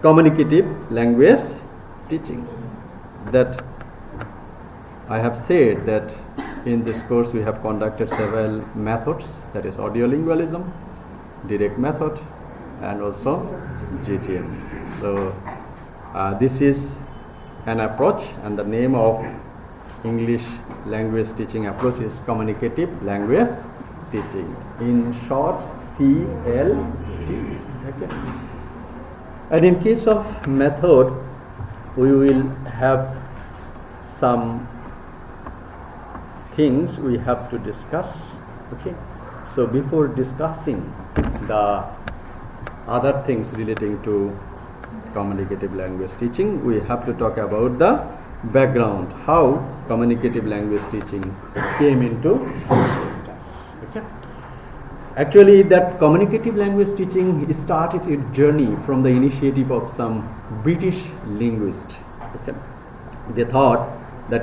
communicative language teaching. That I have said that in this course we have conducted several methods, that is audiolingualism, direct method, and also GTM. So this is an approach, and the name of English language teaching approach is communicative language teaching, in short CLT. Okay. And in case of method, we will have some things we have to discuss. Okay. So before discussing the other things relating to communicative language teaching, we have to talk about the background, how communicative language teaching came into existence. Okay. Actually, that communicative language teaching started its journey from the initiative of some British linguists. Okay. They thought that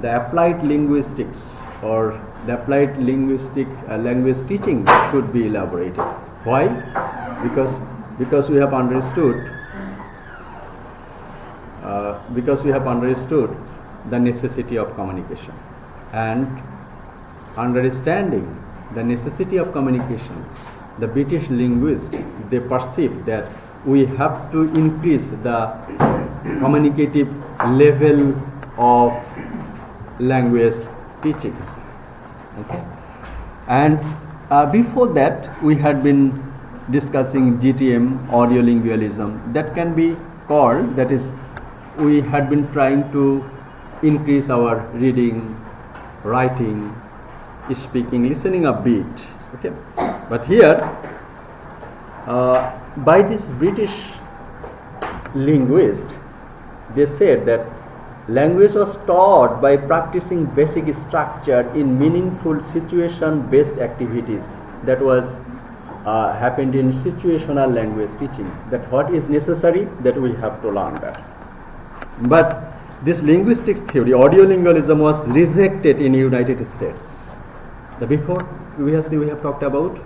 the applied linguistics or the applied linguistic language teaching should be elaborated. Why? Because we have understood the necessity of communication, and understanding the necessity of communication, the British linguists, they perceived that we have to increase the communicative level of language teaching. Okay. And before that, we had been discussing GTM, audiolingualism. That can be called, that is, we had been trying to increase our reading, writing, speaking, listening a bit. Okay. But here, by this British linguist, they said that language was taught by practicing basic structure in meaningful situation-based activities. That was happened in situational language teaching. That what is necessary, that we have to learn that. But this linguistics theory, audiolingualism, was rejected in United States. Before, previously we have talked about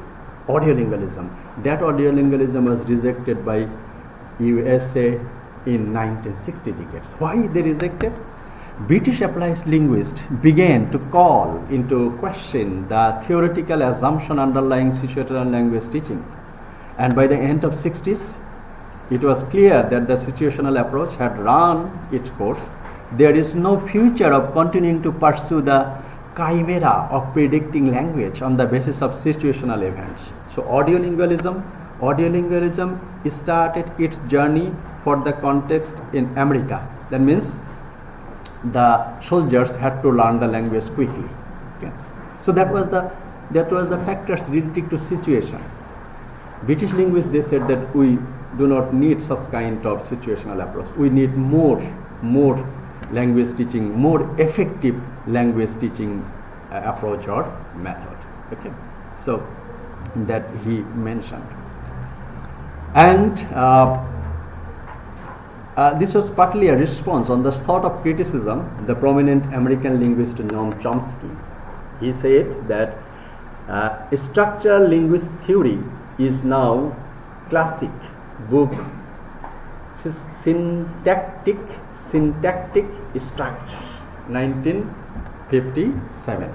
audiolingualism. That audiolingualism was rejected by USA in 1960 decades. Why they rejected? British applied linguists began to call into question the theoretical assumption underlying situational language teaching. And by the end of 60s, it was clear that the situational approach had run its course. There is no future of continuing to pursue the chimera of predicting language on the basis of situational events. So audiolingualism started its journey for the context in America. That means the soldiers had to learn the language quickly. Okay. So that was the factors related to situation. British linguists, they said that we do not need such kind of situational approach. We need more language teaching, more effective language teaching approach or method. Okay. So that he mentioned. And this was partly a response on the sort of criticism the prominent American linguist Noam Chomsky. He said that structural linguist theory is now classic book, syntactic structure, 1957.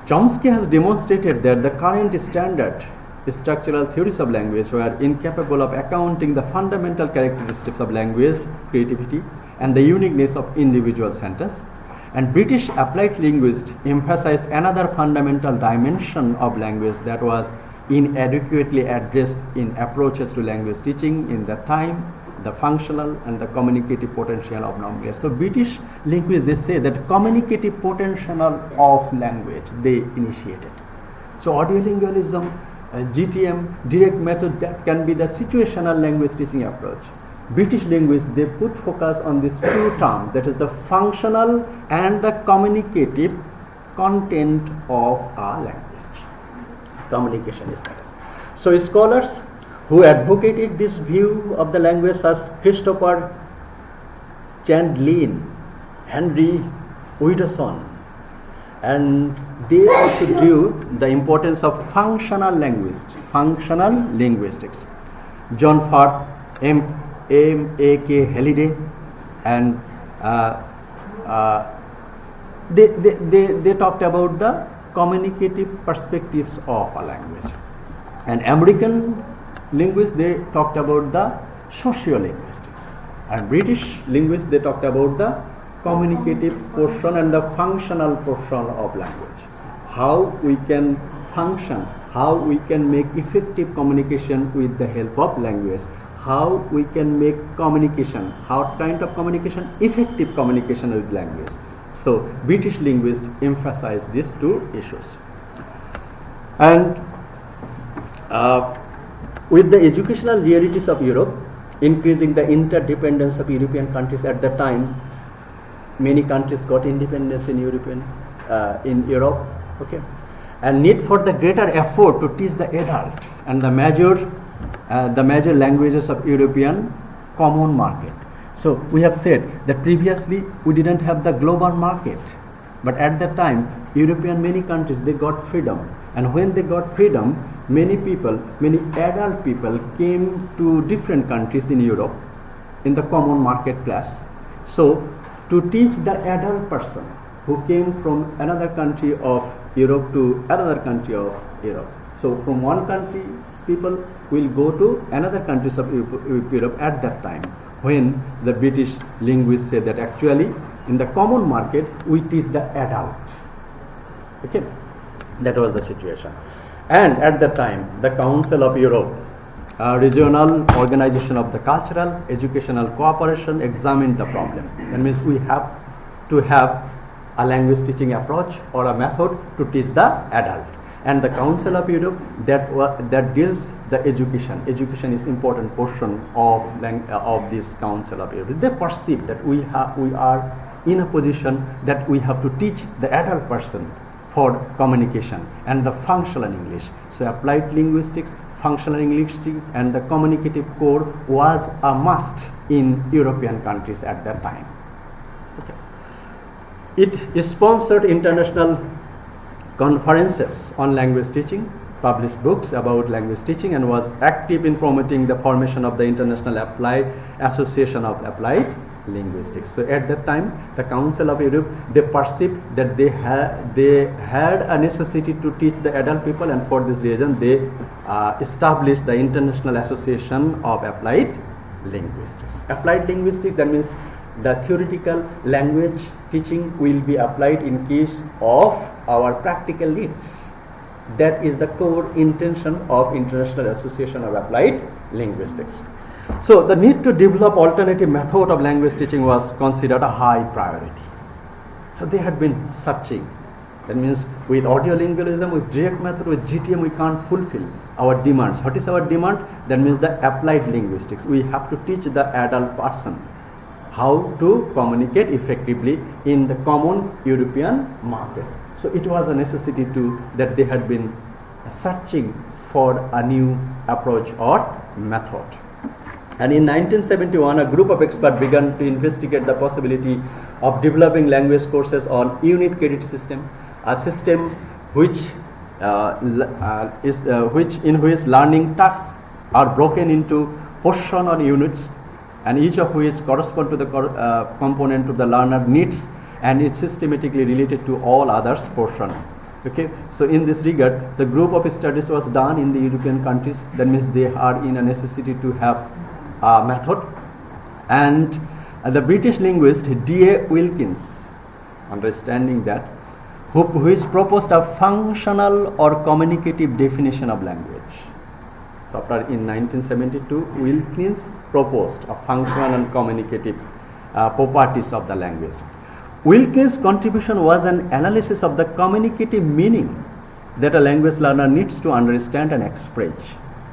Chomsky has demonstrated that the current standard structural theories of language were incapable of accounting the fundamental characteristics of language creativity and the uniqueness of individual sentence. And British applied linguists emphasized another fundamental dimension of language that was inadequately addressed in approaches to language teaching in the time, the functional and the communicative potential of language. So British linguists, they say that communicative potential of language they initiated. So audiolingualism, GTM, direct method, that can be the situational language teaching approach. British linguists, they put focus on these two terms, that is the functional and the communicative content of our language. Communication is that. So scholars who advocated this view of the language as Christopher Chandlin, Henry Widdowson, and they also drew the importance of functional linguistics. John Ford, M.A.K. Halliday, and they talked about the communicative perspectives of a language. And American linguists, they talked about the sociolinguistics. And British linguists, they talked about the communicative portion and the functional portion of language. How we can function, how we can make effective communication with the help of language, how we can make communication, how kind of communication, effective communication with language. So British linguists emphasize these two issues. And with the educational realities of Europe, increasing the interdependence of European countries at the time, many countries got independence in Europe, okay, and need for the greater effort to teach the adult and the major languages of European common market. So we have said that previously we didn't have the global market, but at that time many countries, they got freedom, and when they got freedom, many adult people came to different countries in Europe in the common marketplace. So to teach the adult person who came from another country of Europe to another country of Europe. So from one country, people will go to another countries of Europe at that time, when the British linguists say that actually in the common market we teach the adult. Okay, that was the situation. And at that time, the Council of Europe, regional organization of the cultural educational cooperation, examined the problem. That means we have to have a language teaching approach or a method to teach the adult. And the Council of Europe that deals the education. Education is important portion of this Council of Europe. They perceive that we are in a position that we have to teach the adult person for communication and the functional English. So applied linguistics, functional linguistics, and the communicative core was a must in European countries at that time. Okay. It sponsored international conferences on language teaching, published books about language teaching, and was active in promoting the formation of the International Association of Applied Linguistics. So at that time, the Council of Europe, they perceived that they had a necessity to teach the adult people, and for this reason they established the International Association of Applied Linguistics. Applied linguistics, that means the theoretical language teaching will be applied in case of our practical needs. That is the core intention of International Association of Applied Linguistics. So the need to develop alternative method of language teaching was considered a high priority. So they had been searching. That means with audio lingualism, with direct method, with GTM, we can't fulfill our demands. What is our demand? That means the applied linguistics. We have to teach the adult person how to communicate effectively in the common European market. So it was a necessity that they had been searching for a new approach or method. And in 1971, a group of experts began to investigate the possibility of developing language courses on unit credit system, a system in which learning tasks are broken into portion or units, and each of which correspond to the component of the learner needs, and it's systematically related to all others portion. Okay, so in this regard, the group of studies was done in the European countries. That means they are in a necessity to have a method. And the British linguist D.A. Wilkins, understanding that, which proposed a functional or communicative definition of language. So after in 1972, Wilkins proposed a functional and communicative properties of the language. Wilkins' contribution was an analysis of the communicative meaning that a language learner needs to understand and express.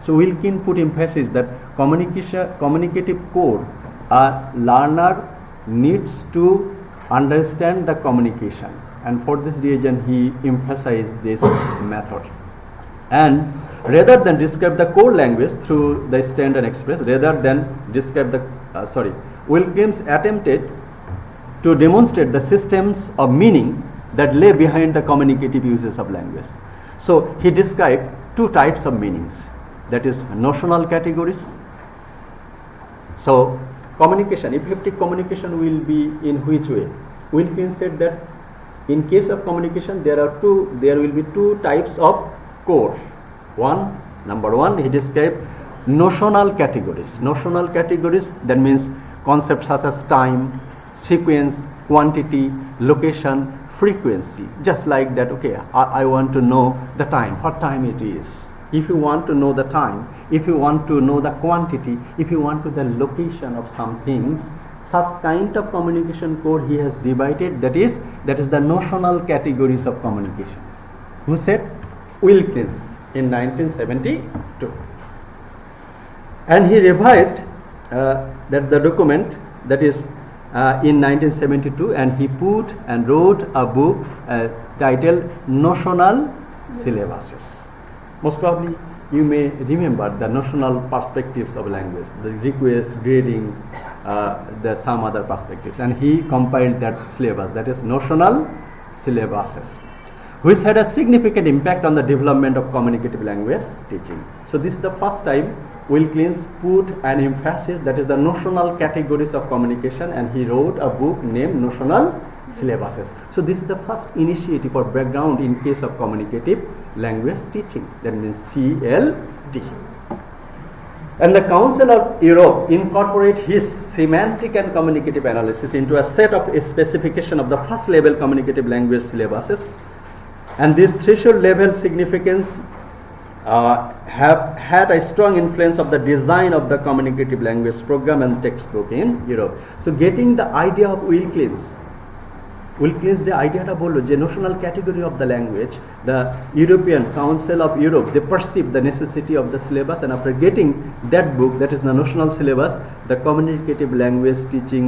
So Wilkins put emphasis that communicative core, a learner needs to understand the communication, and for this reason he emphasized this method. And rather than describe the core language through the stand and express, Wilkins attempted to demonstrate the systems of meaning that lay behind the communicative uses of language. So he described two types of meanings, that is notional categories So communication, effective communication will be in which way? Wilkins said that in case of communication there will be two types of core. Number one, he described notional categories. Notional categories, that means concepts such as time, sequence, quantity, location, frequency. Just like that, okay, I want to know the time, what time it is. If you want to know the time, if you want to know the quantity, if you want to know the location of some things, such kind of communication code he has divided, that is the notional categories of communication. Who said? Wilkins in 1972. And he revised that the document, that is in 1972, and he put and wrote a book titled Notional Syllabuses. Most probably you may remember the notional perspectives of language, the request, grading, there are some other perspectives, and he compiled that syllabus, that is Notional Syllabuses, which had a significant impact on the development of communicative language teaching. So this is the first time Wilkins put an emphasis, that is the notional categories of communication, and he wrote a book named Notional Syllabuses. So this is the first initiative or background in case of communicative language teaching, that means CLT. And the Council of Europe incorporate his semantic and communicative analysis into a set of a specification of the first level communicative language syllabuses, and this threshold level significance have had a strong influence of the design of the communicative language program and textbook in Europe. So getting the idea of Wilkins যে আইডিয়াটা বললো যে notional category of the language, the European council of Europe, they perceive the necessity of the syllabus, and after getting that book, that is the notional syllabus, the communicative language teaching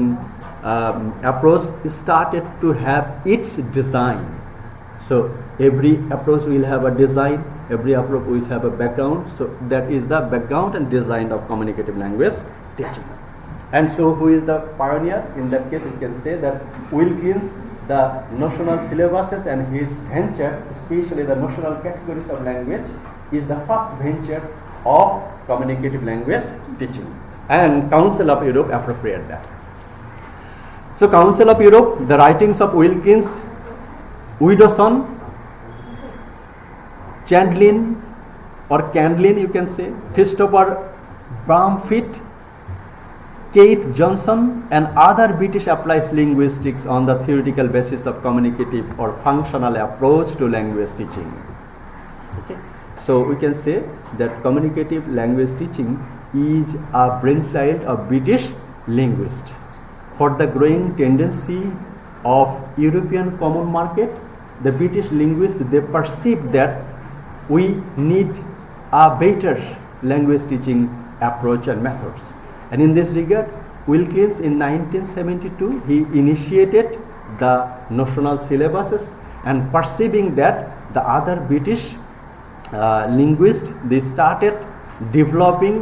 approach started to have its design. So every approach will have a design, every approach will have a background. So that is the background and design of communicative language teaching. And so who is the pioneer? In that case, you can say that Wilkins, the notional syllabuses and his venture, especially the notional categories of language, is the first venture of communicative language teaching. And Council of Europe appropriate that. So Council of Europe, the writings of Wilkins, Widdowson, Chandlin or Candlin, you can say, Christopher Bramfitt, Keith Johnson, and other British applies linguistics on the theoretical basis of communicative or functional approach to language teaching. Okay. So we can say that communicative language teaching is a brainchild of British linguists. For the growing tendency of European common market, the British linguists, they perceive that we need a better language teaching approach and methods. And in this regard, Wilkins in 1972, he initiated the notional syllabuses, and perceiving that the other British linguists, they started developing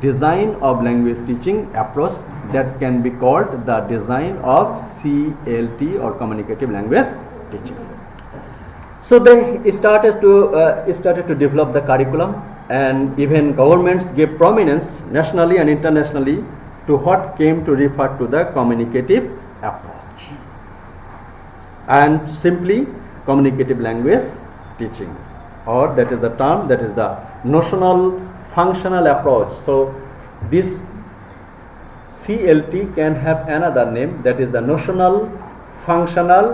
design of language teaching approach that can be called the design of CLT or communicative language teaching. So they started to develop the curriculum, and even governments gave prominence nationally and internationally to what came to refer to the communicative approach, and simply communicative language teaching, or that is the term, that is the notional functional approach. So this CLT can have another name, that is the notional functional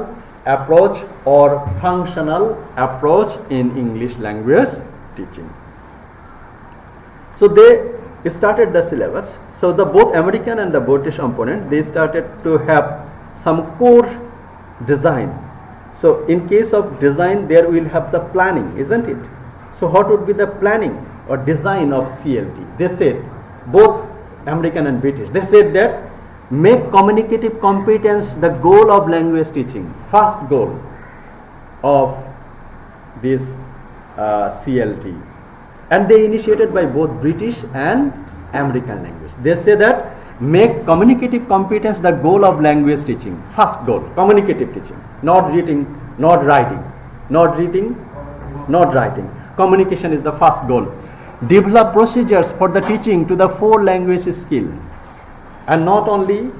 approach or functional approach in English language teaching. So they started the syllabus. So the both American and the British opponent, they started to have some core design. So in case of design, there will have the planning, isn't it? So what would be the planning or design of CLT? They said, both American and British, they said that make communicative competence the goal of language teaching, first goal of this CLT. And they initiated by both British and American language. They say that make communicative competence the goal of language teaching, first goal, communicative teaching, not reading, not writing, not reading, not writing. Communication is the first goal. develop procedures for the teaching to the 4 language skill, and not only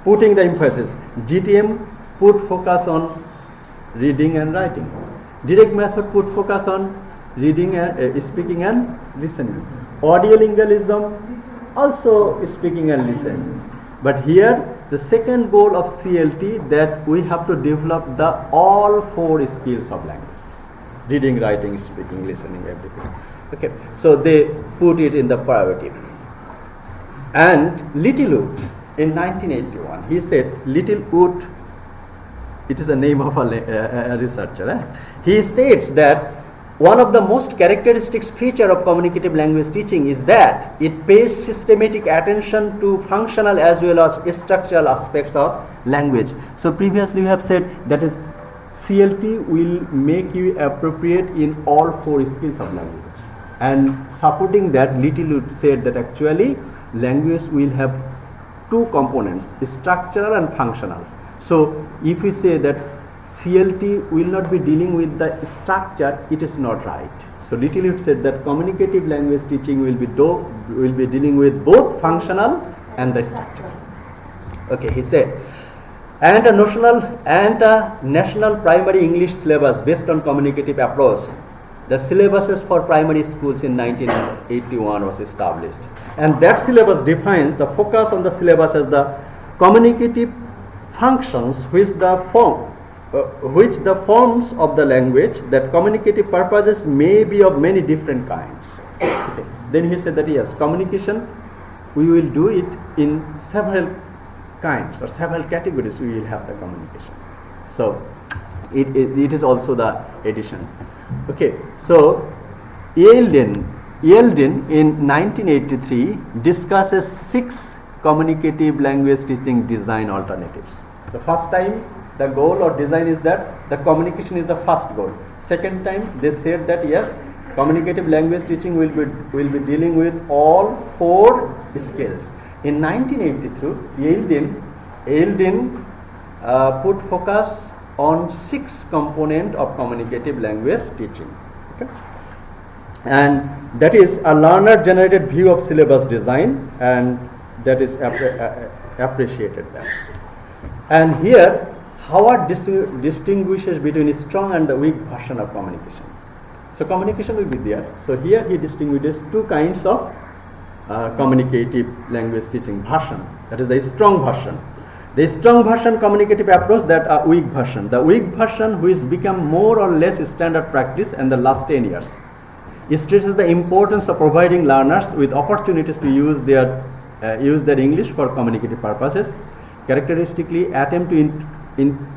putting the emphasis. GTM put focus on reading and writing. Direct method put focus on reading and speaking and listening. Audiolingualism also speaking and listening. But here the second goal of CLT that we have to develop the all 4 skills of language: reading, writing, speaking, listening, everything. Okay, so they put it in the priority. And Littlewood in 1981, he said, Littlewood, it is the name of a researcher. He states that one of the most characteristic feature of communicative language teaching is that it pays systematic attention to functional as well as structural aspects of language. So previously we have said that is CLT will make you appropriate in all 4 skills of language. And supporting that, Littlewood said that actually language will have 2 components, structural and functional. So if we say that CLT will not be dealing with the structure, it is not right. So Littlewood said that communicative language teaching will be dealing with both functional and the structure. Okay, he said, and a national primary English syllabus based on communicative approach. The syllabuses for primary schools in 1981 was established, and that syllabus defines the focus on the syllabus as the communicative functions which the forms of the language that communicative purposes may be of many different kinds. Okay. Then he said that yes, communication we will do it in several kinds or several categories. We will have the communication. So it is also the addition. Okay, so Yelden in 1983 discusses 6 communicative language teaching design alternatives. The first time the goal or design is that the communication is the first goal. Second time they said that yes, communicative language teaching will be dealing with all 4 skills. In 1982, Yelden put focus on 6 components of communicative language teaching. Okay? And that is a learner generated view of syllabus design, and that is appreciated there. And here Howard distinguishes between strong and the weak version of communication. So communication will be there. So here he distinguishes 2 kinds of communicative language teaching version. That is the strong version. The strong version communicative approach, that a weak version. The weak version which become more or less standard practice in the last 10 years. It stresses the importance of providing learners with opportunities to use their English for communicative purposes. Characteristically attempt to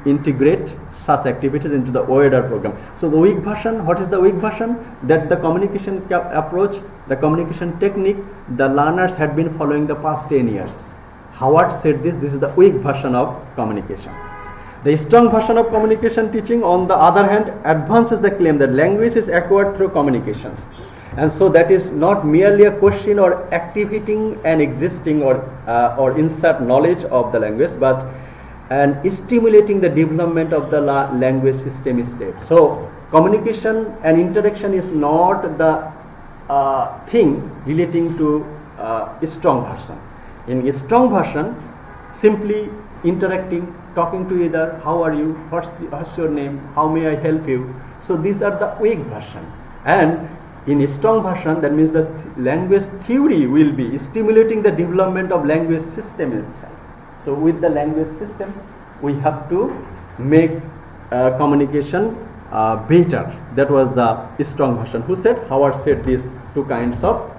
integrate such activities into the wider program. So the weak version, what is the weak version? That the communication approach, the communication technique, the learners had been following the past 10 years. Howard said this is the weak version of communication. The strong version of communication teaching, on the other hand, advances the claim that language is acquired through communications. And so that is not merely a question or activating an existing or insert knowledge of the language, but and stimulating the development of the language system state. So communication and interaction is not the thing relating to a strong version. In a strong version, simply interacting, talking to each other, how are you, what's your name, how may I help you. So these are the weak version. And in a strong version, that means the language theory will be stimulating the development of language system itself. So with the language system, we have to make communication better. That was the strong version. Who said? Howard said these 2 kinds of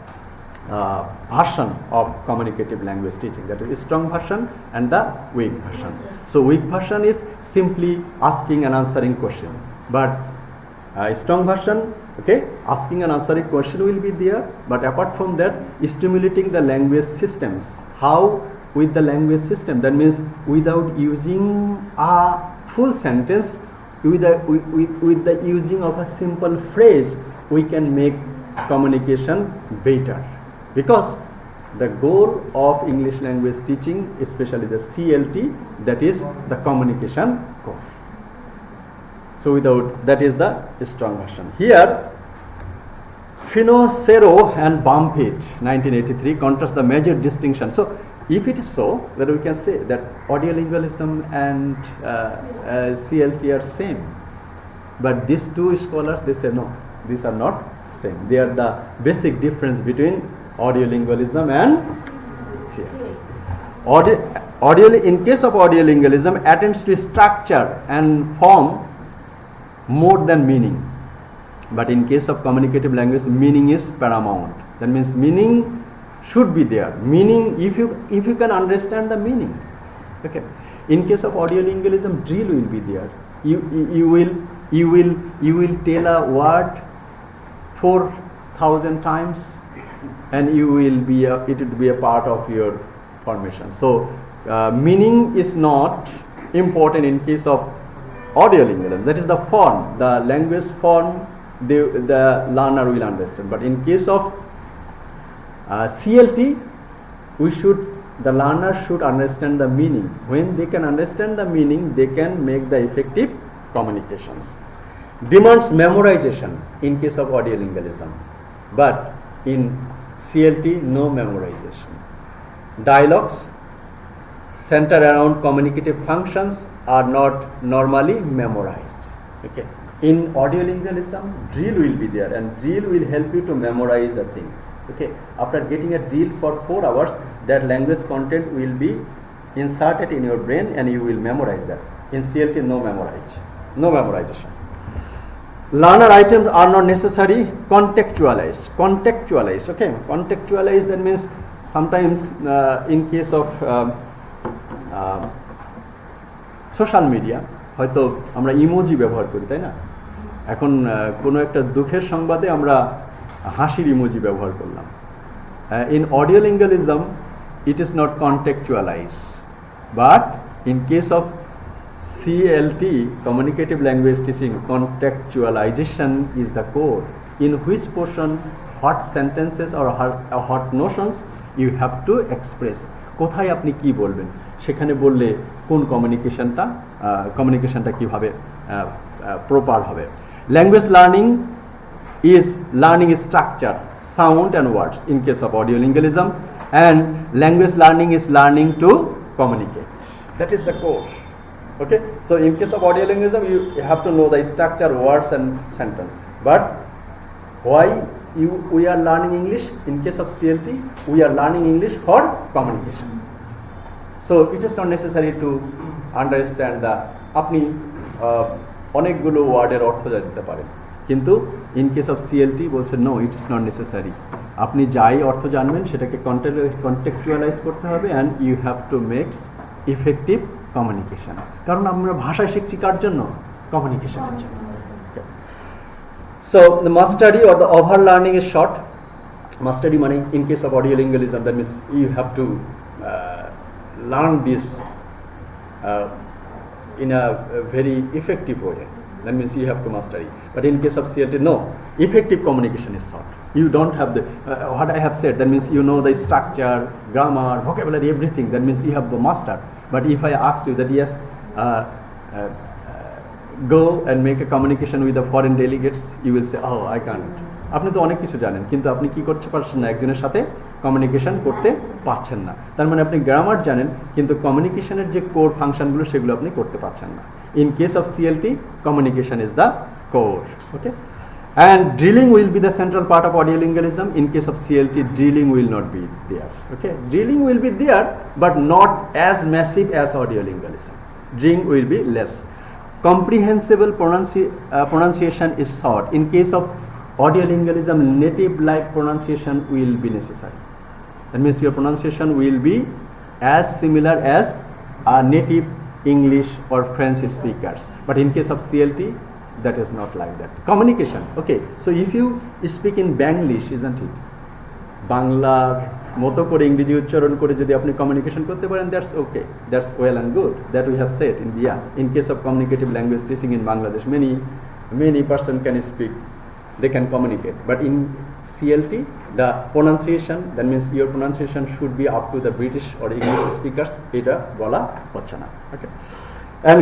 version of communicative language teaching. That is strong version and the weak version. So weak version is simply asking and answering question. But strong version, okay, asking and answering question will be there. But apart from that, stimulating the language systems. How? With the language system, that means without using a full sentence, with the using of a simple phrase, we can make communication better. Because the goal of English language teaching, especially the CLT, that is the communication goal. So without that is the strong version. Here Finocero and Bumpit, 1983, contrast the major distinction. So, if it is so, then we can say that audiolingualism and CLT are same. But these two scholars, they say no, these are not same. They are the basic difference between audiolingualism and CLT. In case of audiolingualism, attends to structure and form more than meaning. But in case of communicative language, meaning is paramount. That means meaning should be there. Meaning, if you can understand the meaning. Okay. In case of audiolingualism, drill will be there. You will tell a word 4,000 times, and it will be a part of your formation. So meaning is not important in case of audiolingualism. That is the form, the language form. The learner will understand. But in case of CLT, the learner should understand the meaning. When they can understand the meaning, they can make the effective communications. Demands memorization in case of audiolingualism, but in CLT, no memorization. Dialogues center around communicative functions are not normally memorized. Okay. In audiolingualism, drill will be there, and drill will help you to memorize the thing. Okay. After getting a drill for 4 hours, that language content will be inserted in your brain, and you will memorize that. In CLT, no memorization. Learner items are not necessary. Contextualize. Okay. Contextualize, that means sometimes in case of social media হয়তো আমরা emoji ব্যবহার করি, তাই না? এখন কোনো একটা দুঃখের সংবাদে আমরা হাসির ইমোজি ব্যবহার করলাম। In audiolingualism, it is not contextualized, but in case of CLT, communicative language teaching, contextualization is the core. In which portion, what sentences or what notions you have to express. কোথায় আপনি কি বলবেন, সেখানে বললে কোন কমিউনিকেশনটা কিভাবে প্রপার হবে। Language learning is learning structure, sound and words in case of audiolingualism, and language learning is learning to communicate. That is the core. Okay, so in case of audiolingualism, you have to know the structure, words and sentence. But why we are learning English? In case of CLT, we are learning English for communication. So it is not necessary to understand the আপনি অনেকগুলো ওয়ার্ডের অর্থ জানতে পারেন, কিন্তু in case of CLT বলছে no, it is not necessary. আপনি যাই অর্থ জানবেন সেটাকে কন্টেক্সচুয়ালাইজ করতে হবে, and you have to make effective communication. কারণ আমরা ভাষা শিখছি কার জন্য? কমিউনিকেশনের জন্য। So the mastery or the overlearning is short. Mastery মানে in case of audiolingualism, that means you have to learn this in a very effective way. That means you have to mastery. But in case of CLT, no. Effective communication is short. You don't have the what I have said. That means you know the structure, grammar, vocabulary, everything. That means you have the master. But if I ask you that yes, go and make a communication with the foreign delegates, you will say, oh, I can't. আপনি তো অনেক কিছু জানেন, কিন্তু আপনি কি করতে পারছেন না, একজনের সাথে কমিউনিকেশন করতে পারছেন না। তার মানে আপনি গ্রামার জানেন, কিন্তু কমিউনিকেশনের যে কোর ফাংশনগুলো সেগুলো আপনি করতে পারছেন না। In case of CLT, communication is the core. Okay, and drilling will be the central part of audiolingualism. In case of CLT, drilling will not be there. Okay, drilling will be there, but not as massive as audiolingualism. Drilling will be less. Comprehensible pronunciation is sought. In case of audiolingualism, native-like pronunciation will be necessary. That means your pronunciation will be as similar as a native English or French speakers. But in case of CLT, that is not like that. Communication. Okay, so if you speak in Banglish, isn't it? বাংলার মতো করে ইংরেজি উচ্চারণ করে যদি আপনি communication করতে পারেন, that's okay, that's well and good, that we have said in দিয়া। In case of communicative language teaching in Bangladesh, many person can speak, they can communicate. But in CLT, the pronunciation, that means your pronunciation should be up to the British or English speakers. এটা বলা হচ্ছে না। Okay, and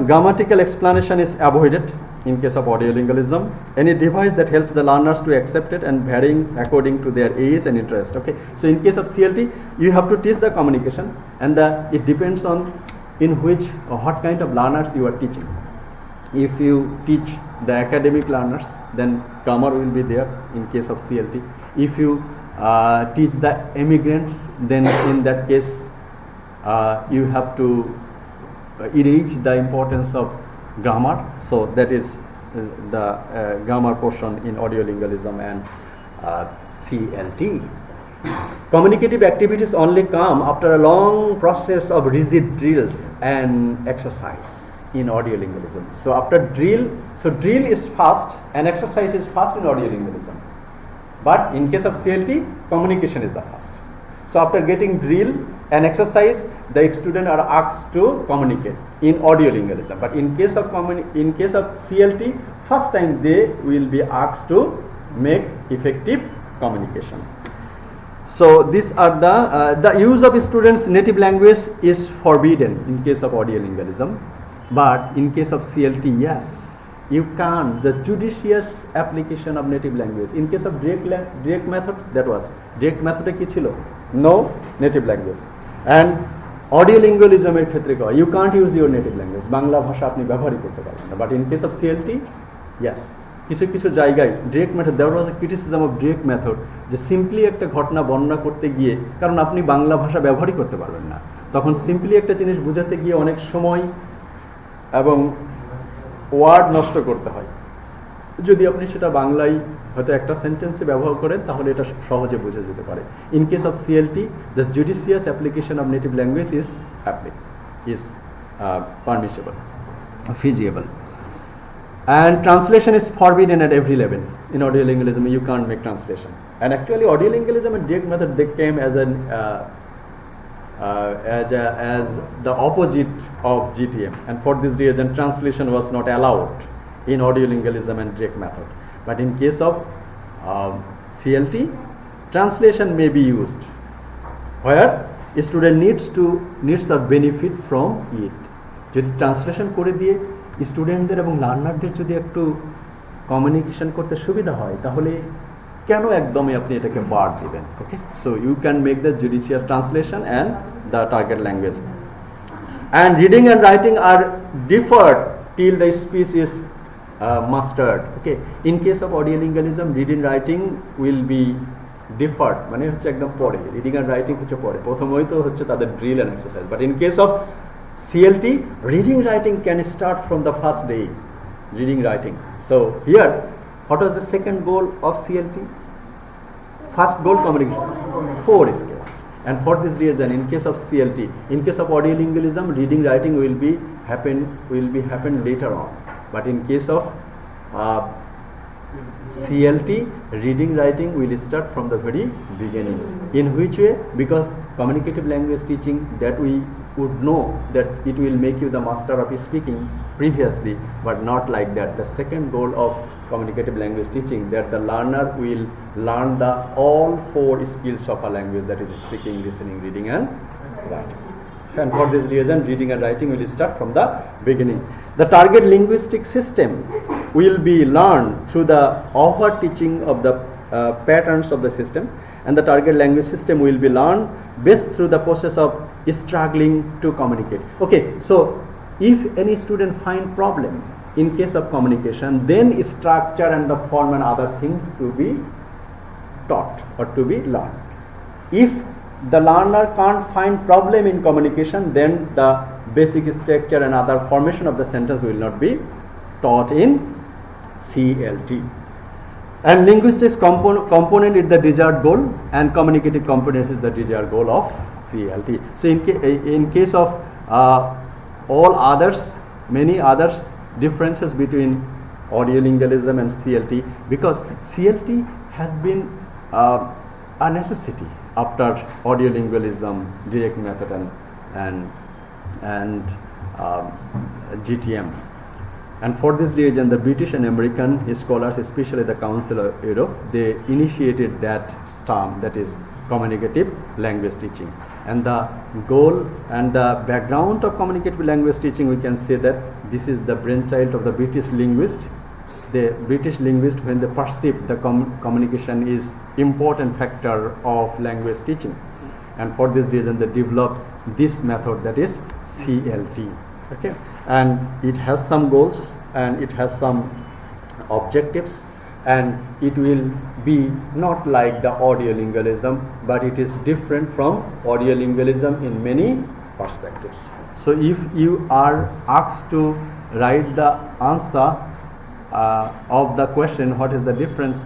grammatical explanation is avoided. in case of audiolingualism. Any device that helps the learners to accept it and varying according to their age and interest. Okay, so in case of CLT, you have to teach the communication, and it depends on in which or what kind of learners you are teaching. If you teach the academic learners, then grammar will be there in case of CLT. If you teach the immigrants, then in that case you have to erase the importance of grammar. So that is the grammar portion in audiolingualism and CLT. Communicative activities only come after a long process of rigid drills and exercise in audiolingualism. So after drill, so drill is fast and exercise is fast in audiolingualism. But in case of CLT, communication is the fast. So after getting drill and exercise, the students are asked to communicate in audiolingualism. But in case of CLT, first time they will be asked to make effective communication. So these are the use of students' native language is forbidden in case of audiolingualism. But in case of CLT, yes, you can. The judicious application of native language. In case of direct method, that was direct method ki chilo? No native language. And audiolingualism er khetre koi, you can't use your native language. Bangla bhasha apni ব্যবহারই করতে পারবেন না. But in case of CLT, yes. কিছু জায়গায় direct method, there was a criticism of direct method, যে simply একটা ঘটনা বর্ণনা করতে গিয়ে, কারণ আপনি বাংলা ভাষা ব্যবহারই করতে পারবেন না, তখন সিম্পলি একটা জিনিস বোঝাতে গিয়ে অনেক সময় এবং ওয়ার্ড নষ্ট করতে হয়। যদি আপনি সেটা বাংলায় হয়তো একটা সেন্টেন্সে ব্যবহার করেন, তাহলে এটা সহজে বোঝা যেতে পারে। In case of CLT, the judicious application of native language is permissible, feasible. And translation is forbidden at every level. In audiolingualism, you can't make translation. And actually, audiolingualism and direct method, they came as as the opposite of GTM. And for this reason, translation was not allowed in audiolingualism and direct method. But in case of CLT, translation may be used where a student needs a benefit from it. যদি translation করে দিয়ে স্টুডেন্টদের এবং লার্নারদের যদি একটু communication করতে সুবিধা হয়, তাহলে কেন একদমই আপনি এটাকে বাদ দিবেন? Okay, so you can make the judicial translation and the target language. And reading and writing are deferred till the speech is mastered. Okay, in case of audiolingualism, reading writing will be deferred, মানে হচ্ছে একদম পরে, reading and writing হচ্ছে পরে, প্রথমেই তো হচ্ছে তাদের drill and exercise. But in case of CLT, reading writing can start from the first day. Reading writing. So here, what was the second goal of CLT? First goal, communication. 4 skills. And for this reason, in case of CLT, in case of audiolingualism, reading writing will be happen later on. But in case of CLT, reading writing will start from the very beginning. In which way? Because communicative language teaching, that we would know that it will make you the master of speaking previously, but not like that. The second goal of communicative language teaching, that the learner will learn the all 4 skills of a language, that is speaking, listening, reading and writing. And for this reason, reading and writing will start from the beginning. The target linguistic system will be learned through the over teaching of the patterns of the system, and the target language system will be learned best through the process of struggling to communicate. Okay, so if any student find problem in case of communication, then structure and the form and other things to be taught or to be learned. If the learner can't find problem in communication, then the basic structure and other formation of the sentence will not be taught in CLT. And linguistics component is the desired goal, and communicative component is the desired goal of CLT. So in case of all others, many others differences between audiolingualism and CLT, because CLT has been a necessity after audiolingualism, direct method and GTM. And for this reason, the British and American scholars, especially the Council of Europe, they initiated that term, that is communicative language teaching. And the goal and the background of communicative language teaching, we can say that this is the brainchild of the British linguist. The British linguist, when they perceived the communication is important factor of language teaching, and for this reason they developed this method, that is CLT. Okay, and it has some goals and it has some objectives, and it will be not like the audiolingualism, but it is different from audiolingualism in many perspectives. So if you are asked to write the answer of the question, what is the difference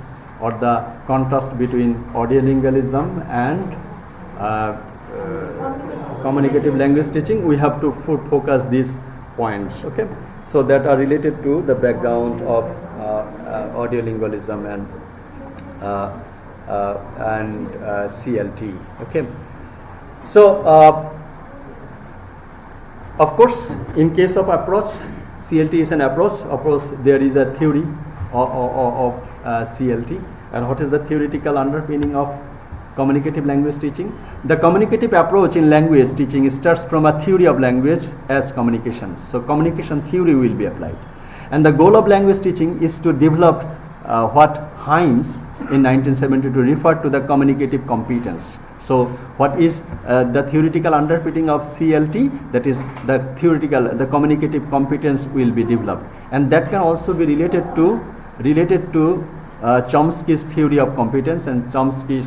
or the contrast between audiolingualism and communicative language teaching, we have to focus these points, okay, so that are related to the background of audiolingualism and CLT. Okay, so of course, in case of approach, CLT is an approach. Of course, there is a theory of CLT. And what is the theoretical underpinning of communicative language teaching? The communicative approach in language teaching starts from a theory of language as communication. So communication theory will be applied. And the goal of language teaching is to develop what Himes in 1972 referred to the communicative competence. So what is the theoretical underpinning of CLT? That is the communicative competence will be developed, and that can also be related to Chomsky's theory of competence. And Chomsky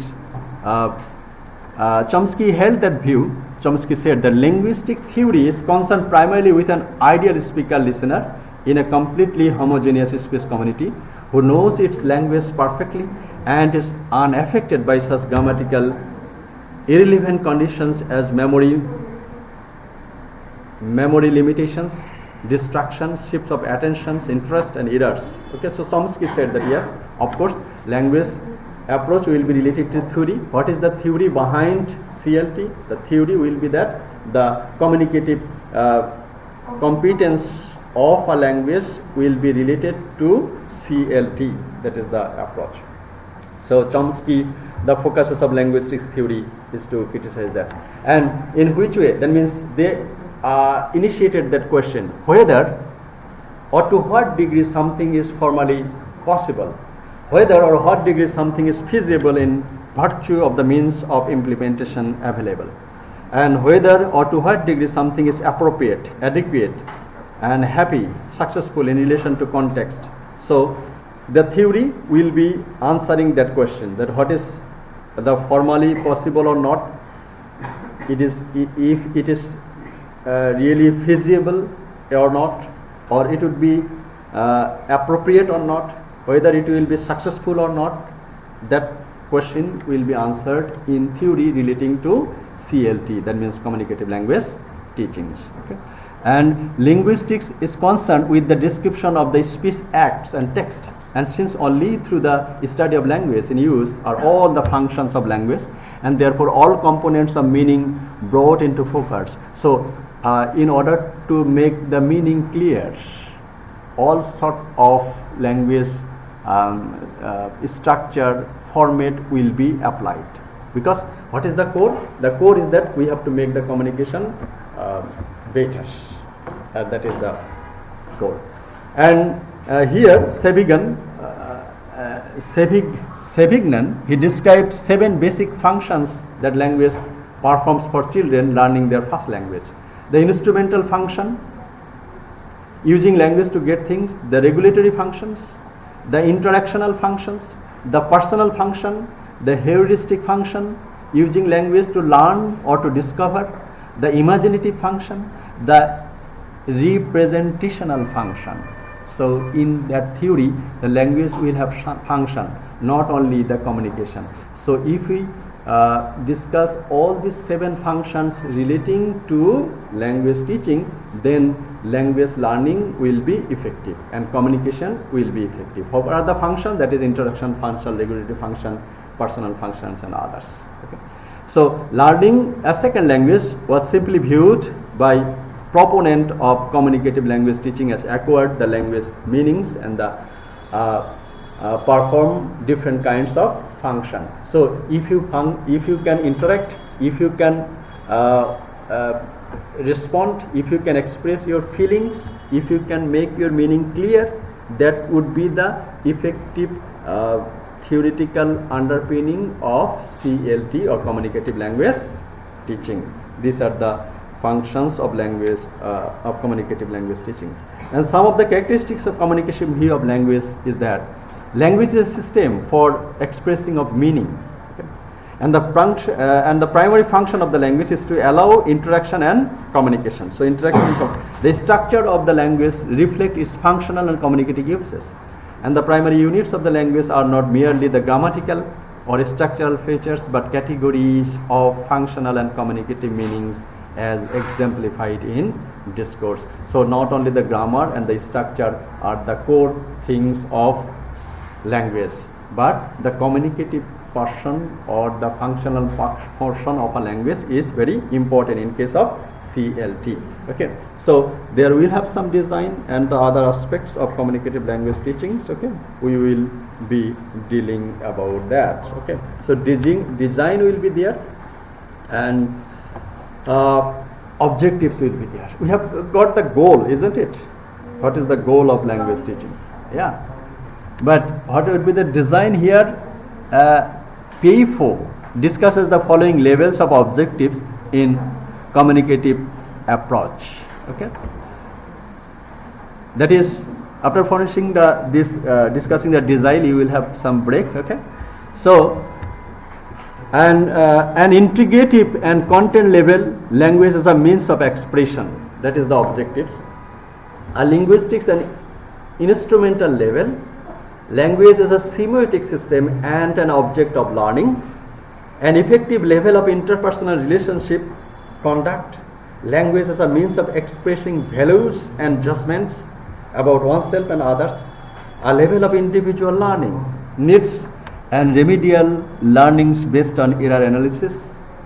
held that view. Chomsky said that linguistic theory is concerned primarily with an ideal speaker listener in a completely homogeneous speech community who knows its language perfectly and is unaffected by such grammatical irrelevant conditions as memory limitations, distractions, shift of attentions, interest and errors. Okay, so Chomsky said that yes, of course, language approach will be related to theory. What is the theory behind CLT? The theory will be that the communicative competence of a language will be related to CLT. That is the approach. So Chomsky, the focuses of linguistics theory is to criticize that. And in which way? That means they initiated that question, whether or to what degree something is formally possible, whether or what degree something is feasible in virtue of the means of implementation available, and whether or to what degree something is appropriate, adequate and happy, successful in relation to context. So the theory will be answering that question, that what is the formally possible or not, it is if it is really feasible or not, or it would be appropriate or not, whether it will be successful or not. That question will be answered in theory relating to CLT, that means communicative language teachings. Okay. And linguistics is concerned with the description of the speech acts and text. And since only through the study of language in use are all the functions of language, and therefore all components of meaning brought into focus. So in order to make the meaning clear, all sort of language structure, format will be applied. Because what is the core? The core is that we have to make the communication better. That is the core. And here Sevignan, he described 7 basic functions that language performs for children learning their first language. The instrumental function, using language to get things, the regulatory functions, the interactional functions, the personal function, the heuristic function, using language to learn or to discover, the imaginative function, the representational function. So in that theory, the language will have function, not only the communication. So if we discuss all these 7 functions relating to language teaching, then language learning will be effective and communication will be effective. What are the functions? That is introduction function, regulatory function, personal functions and others. Okay. So learning a second language was simply viewed by proponent of communicative language teaching as acquired the language meanings and the perform different kinds of function. So if you can interact, if you can respond, if you can express your feelings, if you can make your meaning clear, that would be the effective theoretical underpinning of CLT or communicative language teaching. These are the functions of language of communicative language teaching. And some of the characteristics of communication view of language is that language is a system for expressing of meaning, okay? And the primary function of the language is to allow interaction and communication. So the structure of the language reflect its functional and communicative uses. And the primary units of the language are not merely the grammatical or structural features, but categories of functional and communicative meanings as exemplified in discourse. So not only the grammar and the structure are the core things of language, but the communicative portion or the functional portion of a language is very important in case of CLT. Okay, so there we have some design and the other aspects of communicative language teachings. Okay, we will be dealing about that. Okay, so design will be there, and objectives will be there. We have got the goal, isn't it? What is the goal of language teaching? Yeah, but what would be the design here? P4 discusses the following levels of objectives in communicative approach. Okay, that is, after finishing discussing the design, you will have some break. Okay, so an integrative and content level language as a means of expression, that is the objectives. A linguistics and instrumental level language is a semiotic system and an object of learning. An effective level of interpersonal relationship conduct language as a means of expressing values and judgments about oneself and others. A level of individual learning needs and remedial learnings based on error analysis,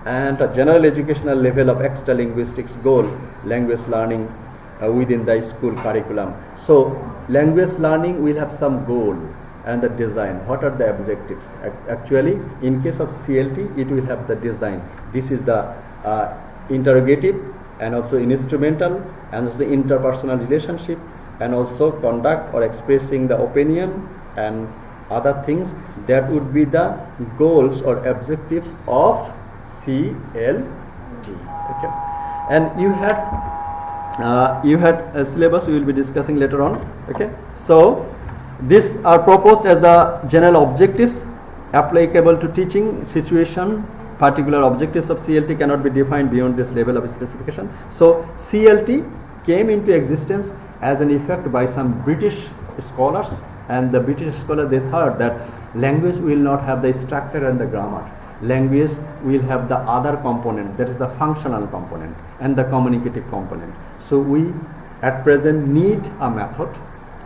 and a general educational level of extra linguistics goal language learning within the school curriculum. So language learning will have some goal and the design. What are the objectives? Actually, in case of CLT, it will have the design. This is the interrogative and also instrumental and also interpersonal relationship and also conduct or expressing the opinion and other things. That would be the goals or objectives of CLT. Okay, and you had a syllabus we will be discussing later on. Okay, so these are proposed as the general objectives applicable to teaching situation. Particular objectives of CLT cannot be defined beyond this level of specification. So CLT came into existence as an effect by some British scholars, and the British scholars, they thought that language will not have the structure and the grammar. Language will have the other component, that is the functional component and the communicative component. So we at present need a method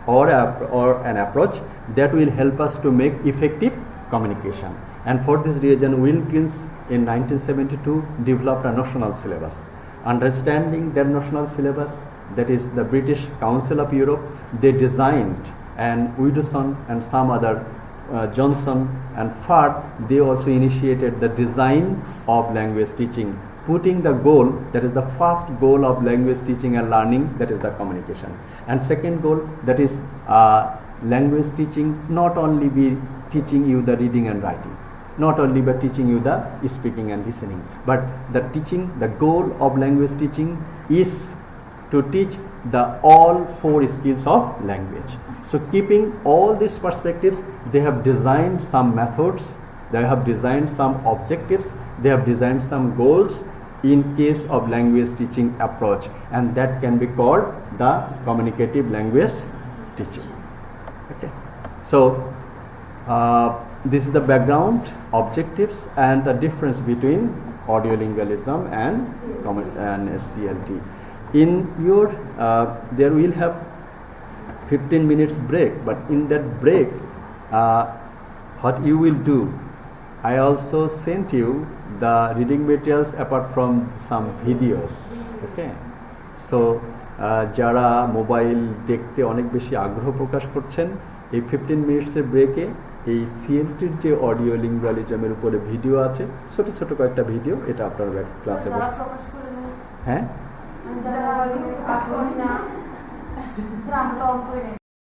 or an approach that will help us to make effective communication. And for this reason, Wilkins in 1972 developed a national syllabus. Understanding their national syllabus, that is the British Council of Europe, they designed, and Widdowson and some other Johnson and Fard, they also initiated the design of language teaching, putting the goal, that is the first goal of language teaching and learning, that is the communication. And second goal, that is language teaching not only be teaching you the reading and writing, not only by teaching you the speaking and listening, but the goal of language teaching is to teach the all four skills of language. So keeping all these perspectives, they have designed some methods, they have designed some objectives, they have designed some goals in case of language teaching approach, and that can be called the communicative language teaching. Okay, so this is the background, objectives, and the difference between audiolingualism and CLT. In your there will have 15 minutes break, but in that break what you will do, I also sent you the reading materials apart from some videos. Okay, so যারা mobile দেখতে অনেক বেশি আগ্রহ প্রকাশ করছেন, এই 15 মিনিটসের ব্রেকে এই সিএলটির যে অডিও লিঙ্গুয়ালিজমের উপরে ভিডিও আছে, ছোট ছোট কয়েকটা ভিডিও, এটা আপনারা ক্লাসে হ্যাঁ